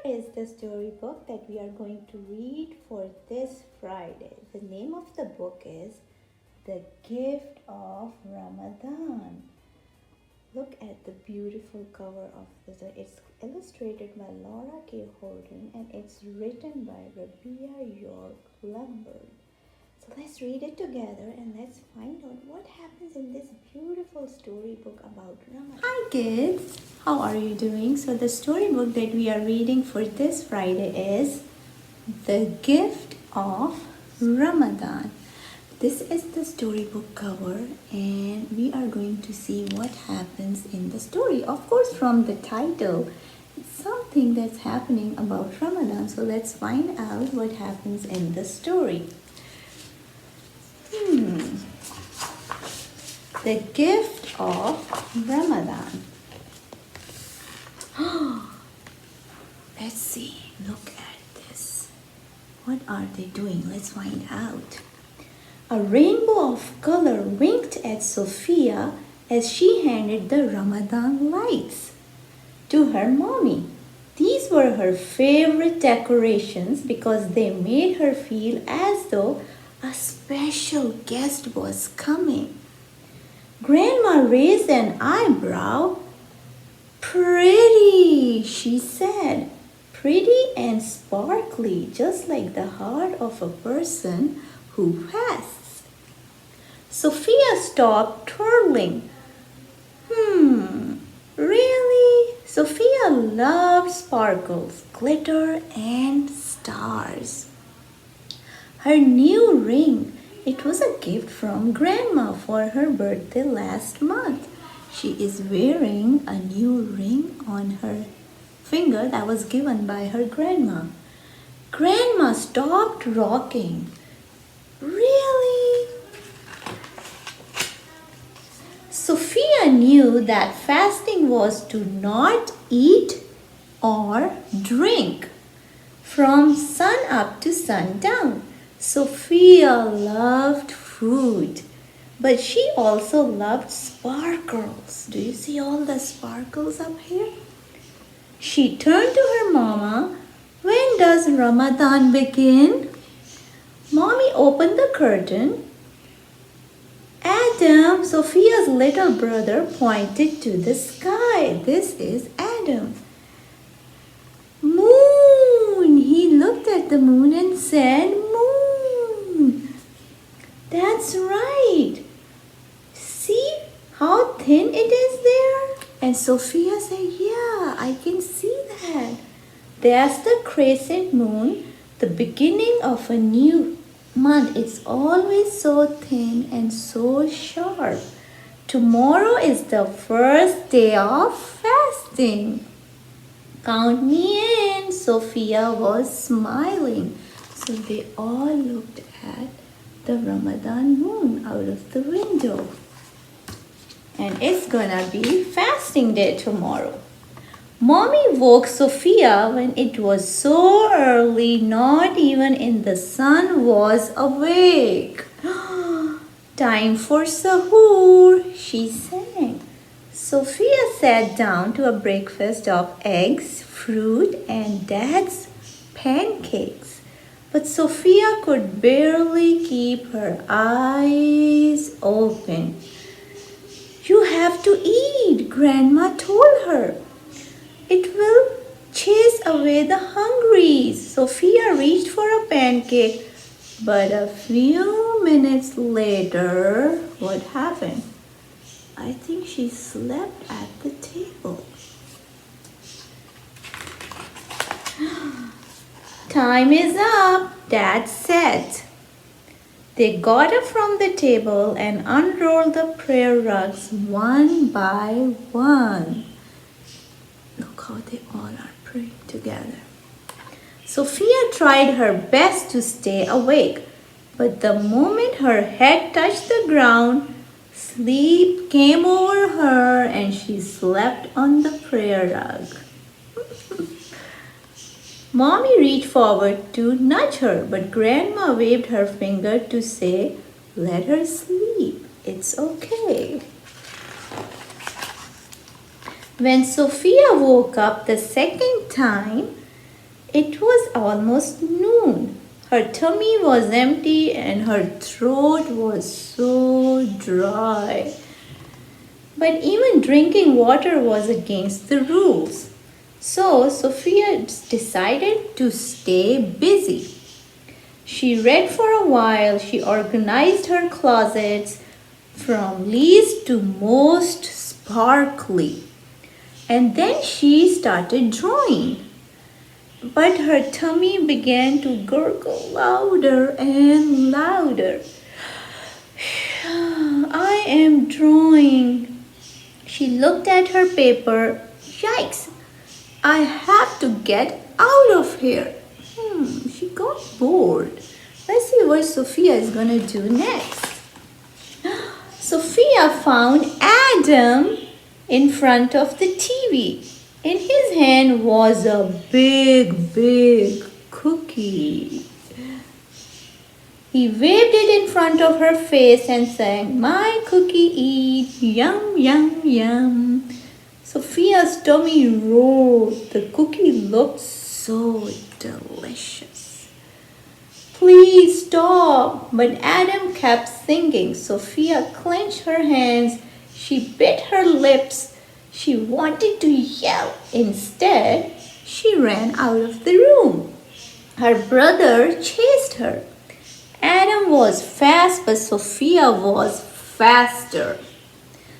is the storybook that we are going to read for this Friday. The name of the book is The Gift of Ramadan. Look at the beautiful cover of this. It's illustrated by Laura K. Holden and it's written by Rabia York Lombard. So let's read it together and let's find out what happens in this beautiful storybook about Ramadan. Hi kids, how are you doing? So the storybook that we are reading for this Friday is The Gift of Ramadan. This is the storybook cover and we are going to see what happens in the story. Of course, from the title, it's something that's happening about Ramadan. So let's find out what happens in the story. The Gift of Ramadan. Let's see. Look at this. What are they doing? Let's find out. A rainbow of color winked at Sophia as she handed the Ramadan lights to her mommy. These were her favorite decorations because they made her feel as though a special guest was coming. Grandma raised an eyebrow. Pretty, she said. Pretty and sparkly, just like the heart of a person who fasts. Sophia stopped twirling. Really? Sophia loved sparkles, glitter, and stars. Her new ring, it was a gift from Grandma for her birthday last month. She is wearing a new ring on her finger that was given by her grandma. Grandma stopped rocking. Really? Sophia knew that fasting was to not eat or drink from sun up to sundown. Sophia loved food, but she also loved sparkles. Do you see all the sparkles up here? She turned to her mama. When does Ramadan begin? Mommy opened the curtain. Adam, Sophia's little brother, pointed to the sky. This is Adam. Moon! He looked at the moon and said, Moon! That's right. See how thin it is there? And Sophia said, yeah, I can see that. That's the crescent moon, the beginning of a new month. It's always so thin and so sharp. Tomorrow is the first day of fasting. Count me in. Sophia was smiling. So they all looked at the Ramadan moon out of the window. And it's gonna be fasting day tomorrow. Mommy woke Sophia when it was so early, not even in the sun was awake. Time for sahur, she sang. Sophia sat down to a breakfast of eggs, fruit, and Dad's pancakes. But Sophia could barely keep her eyes open. You have to eat, Grandma told her. It will chase away the hungries. Sophia reached for a pancake, but a few minutes later, what happened? I think she slept at the table. Time is up, Dad said. They got up from the table and unrolled the prayer rugs one by one. Look how they all are praying together. Sophia tried her best to stay awake, but the moment her head touched the ground, sleep came over her and she slept on the prayer rug. Mommy reached forward to nudge her, but Grandma waved her finger to say, let her sleep. It's okay. When Sophia woke up the second time, It was almost noon. Her tummy was empty and her throat was so dry. But even drinking water was against the rules. So Sophia decided to stay busy. She read for a while, she organized her closets from least to most sparkly. And then she started drawing. But her tummy began to gurgle louder and louder. I am drawing. She looked at her paper. Yikes! I have to get out of here. She got bored. Let's see what Sophia is going to do next. Sophia found Adam in front of the TV. In his hand was a big cookie. He waved it in front of her face and sang, "My cookie eat, yum, yum, yum." Sophia's tummy roared. The cookie looked so delicious. "Please stop." But Adam kept singing. Sophia clenched her hands. She bit her lips. She wanted to yell. Instead, she ran out of the room. Her brother chased her. Adam was fast, but Sophia was faster.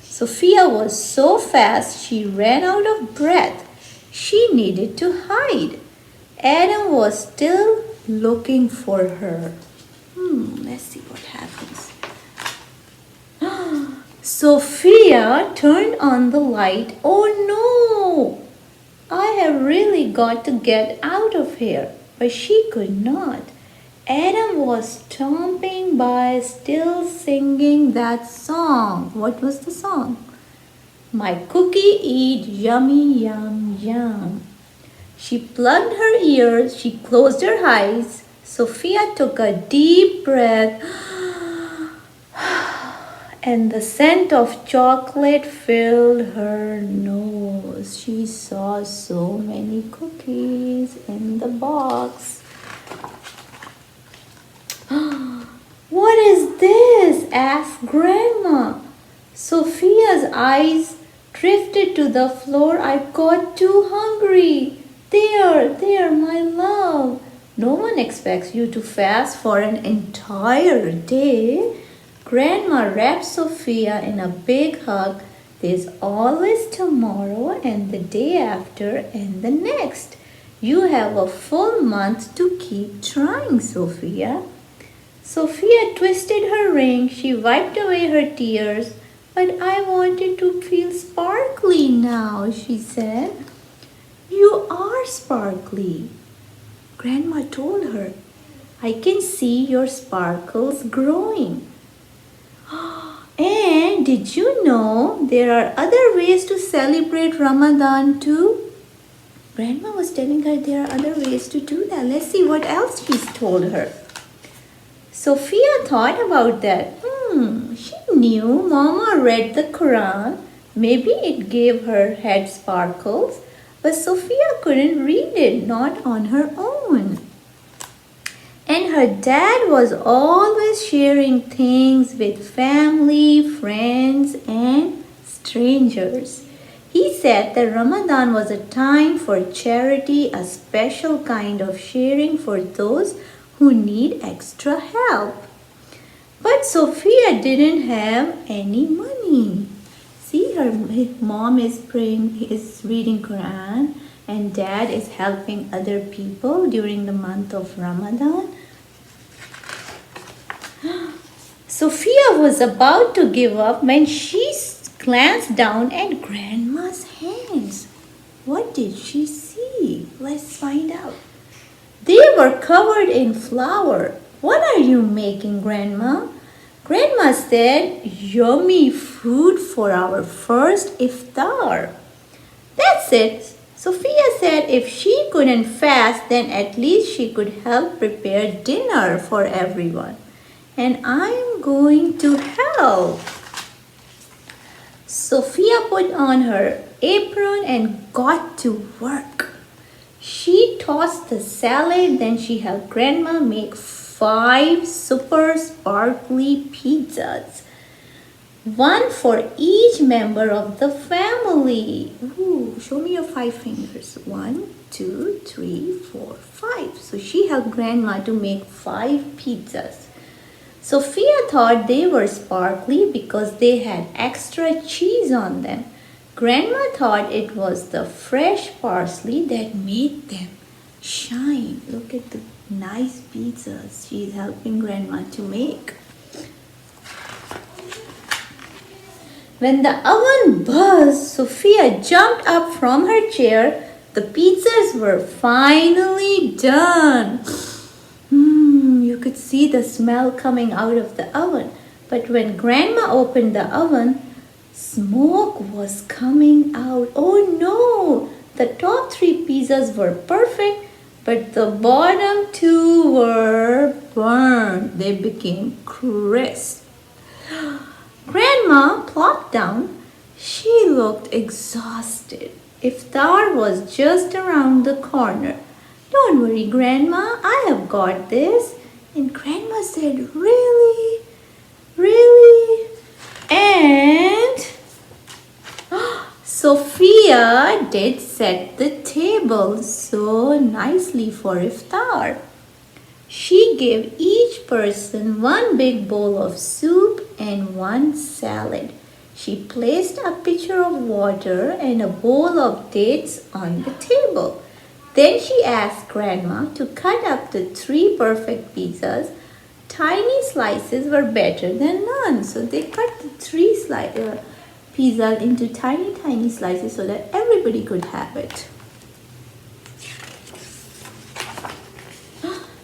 Sophia was so fast, she ran out of breath. She needed to hide. Adam was still looking for her. Let's see what happens. Sophia turned on the light. Oh no! I have really got to get out of here. But she could not. Adam was stomping by, still singing that song. What was the song? "My cookie eat yummy yum yum." She plugged her ears. She closed her eyes. Sophia took a deep breath. And the scent of chocolate filled her nose. She saw so many cookies in the box. "What is this?" asked Grandma. Sophia's eyes drifted to the floor. "I got too hungry." There, my love. No one expects you to fast for an entire day. Grandma wrapped Sophia in a big hug. "There's always tomorrow and the day after and the next. You have a full month to keep trying, Sophia." Sophia twisted her ring. She wiped away her tears. "But I wanted to feel sparkly now," she said. "You are sparkly," Grandma told her. "I can see your sparkles growing." And did you know there are other ways to celebrate Ramadan too? Grandma was telling her there are other ways to do that. Let's see what else she's told her. Sophia thought about that. She knew Mama read the Quran. Maybe it gave her head sparkles, but Sophia couldn't read it, not on her own. And her dad was always sharing things with family, friends, and strangers. He said that Ramadan was a time for charity, a special kind of sharing for those who need extra help. But Sophia didn't have any money. See, her mom is praying, is reading Quran, and dad is helping other people during the month of Ramadan. Sophia was about to give up when she glanced down at Grandma's hands. What did she see? Let's find out. They were covered in flour. "What are you making, Grandma?" Grandma said, "Yummy food for our first iftar." That's it. Sophia said if she couldn't fast, then at least she could help prepare dinner for everyone. And I'm going to help. Sophia put on her apron and got to work. She tossed the salad, then she helped Grandma make 5 super sparkly pizzas. One for each member of the family. Ooh, show me your 5 fingers. 1, 2, 3, 4, 5. So she helped Grandma to make 5 pizzas. Sophia thought they were sparkly because they had extra cheese on them. Grandma thought it was the fresh parsley that made them shine. Look at the nice pizzas she's helping Grandma to make. When the oven buzzed, Sophia jumped up from her chair. The pizzas were finally done. You could see the smell coming out of the oven. But when Grandma opened the oven, smoke was coming out. Oh no! The top 3 pizzas were perfect, but the bottom 2 were burned. They became crisp. Grandma plopped down. She looked exhausted. Iftar was just around the corner. Don't worry, Grandma, I have got this. And Grandma said, really? Really? And Sophia did set the table so nicely for iftar. She gave each person 1 big bowl of soup and 1 salad. She placed a pitcher of water and a bowl of dates on the table. Then she asked Grandma to cut up the 3 perfect pizzas. Tiny slices were better than none. So they cut the 3 pizzas into tiny slices so that everybody could have it.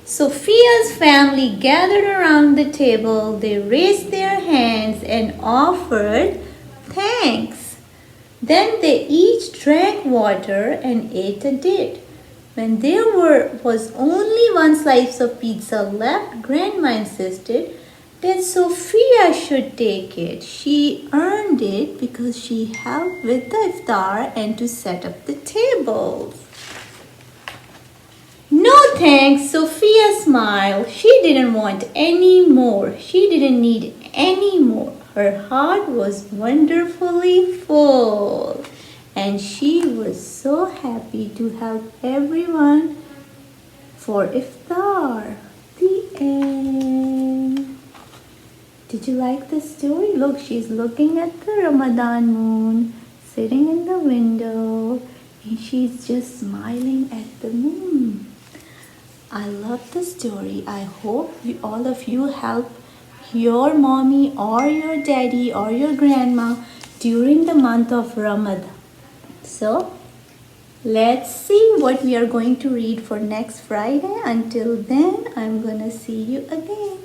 Sophia's family gathered around the table. They raised their hands and offered thanks. Then they each drank water and ate a date. When there was only 1 slice of pizza left, Grandma insisted that Sophia should take it. She earned it because she helped with the iftar and to set up the tables. No thanks, Sophia smiled. She didn't want any more. She didn't need any more. Her heart was wonderfully full. And she was so happy to help everyone for iftar. The end. Did you like the story? Look, she's looking at the Ramadan moon, sitting in the window, and she's just smiling at the moon. I love the story. I hope all of you help your mommy or your daddy or your grandma during the month of Ramadan. So, let's see what we are going to read for next Friday. Until then, I'm going to see you again.